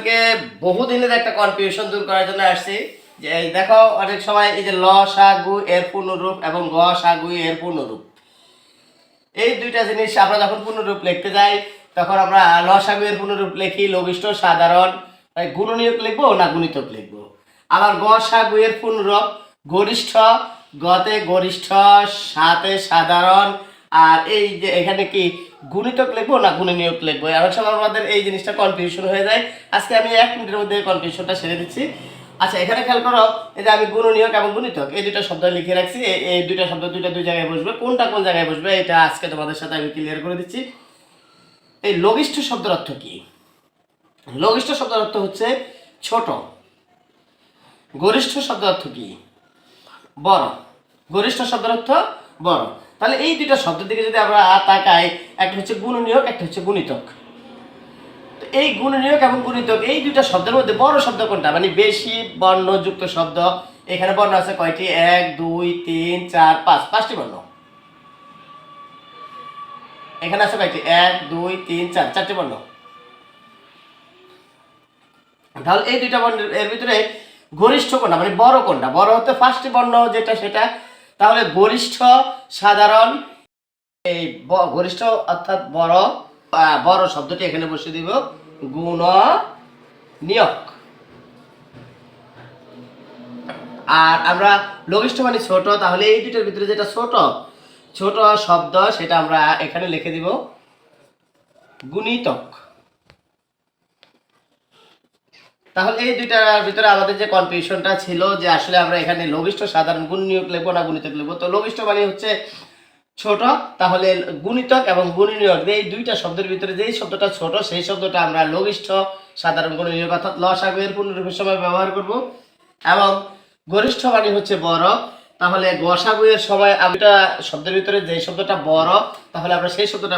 আজকে বহুদিনের একটা কনফিউশন দূর করার জন্য আসছি। যে এই দেখো অনেক সময় এই যে ল সা গু এর পূর্ণরূপ এবং গ সা গু এর পূর্ণরূপ, এই দুইটা জিনিস আমরা যখন পূর্ণরূপ লিখতে যাই তখন আমরা ল সা গু এর পূর্ণরূপ লিখি লঘিষ্ঠ সাধারণ, গুণনীয়ক লিখবো না গুণিতক লিখবো। আবার গ সা গু এর পূর্ণরূপ গরিষ্ঠ, গতে গরিষ্ঠ, সাতে সাধারণ, আর এই যে এখানে কি গুণিতক লিখবো না গুণনীয়ক লিখবো। অনেক সময় আমাদের এই জিনিসটা কনফিউশন হয়ে যায়। আজকে আমি 1 মিনিটের মধ্যে কনফিউশনটা সেরে দিচ্ছি। আচ্ছা, এখানে খেয়াল করো, এই যে আমি গুণনীয়ক এবং গুণিতক এই দুটো শব্দ লিখে রাখছি। এই দুইটা শব্দ দুই জায়গায় বসবে, কোনটা কোন জায়গায় বসবে এটা আজকে তোমাদের সাথে আমি ক্লিয়ার করে দিচ্ছি। এই লঘিষ্ঠ শব্দের অর্থ কি? লঘিষ্ঠ শব্দের অর্থ হচ্ছে ছোট। গরিষ্ঠ শব্দের অর্থ কি? বড়। গরিষ্ঠ শব্দের অর্থ বড়। তাহলে এই দুইটা শব্দের দিকে যদি আমরা তাকাই, একটা হচ্ছে গুণনীয়ক, একটা হচ্ছে গুণিতক। এই গুণনীয়ক এবং গুণিতক এই দুইটা শব্দের মধ্যে বড় শব্দ কোনটা, মানে বেশি বর্ণযুক্ত শব্দ? এখানে বর্ণ আছে কয়টি? 1 2 3 4 5, 5টি বর্ণ। এখানে আছে কয়টি? 1 2 3 4, 4টি বর্ণ। তাহলে এই দুইটা বর্ণের এর ভিতরে গরিষ্ঠ কোনটা, মানে বড় কোনটা? বড় হতে 5টি বর্ণ যেটা সেটা। তাহলে গরিষ্ঠ, সাধারণ, এই গরিষ্ঠ অর্থাৎ বড়, বড় শব্দটি এখানে বসে দিব গুণনীয়ক। আর আমরা লঘিষ্ঠ মানে ছোট, তাহলে এই দুইটার ভিতরে যেটা ছোট ছোট শব্দ সেটা আমরা এখানে লিখে দিব গুণিতক। তাহলে এই দুইটার ভিতরে আমাদের যে কনফিউশনটা ছিল যে আসলে আমরা এখানে লঘিষ্ঠ সাধারণ গুণনীয়ক লিখবো না গুণিতক লিখবো, তো লঘিষ্ঠ মানে হচ্ছে ছোট, তাহলে গুণিতক এবং গুণনীয়ক এই দুইটা শব্দের ভিতরে যেই শব্দটা ছোট সেই শব্দটা আমরা লঘিষ্ঠ সাধারণ গুণনীয়ক অর্থাৎ ল সা গু এর পূর্ণরূপের সময় ব্যবহার করব। এবং গরিষ্ঠ মানে হচ্ছে বড়, তাহলে গ সা গু এর সময় আমরা শব্দের ভিতরে যে শব্দটা বড় তাহলে আমরা সেই শব্দটা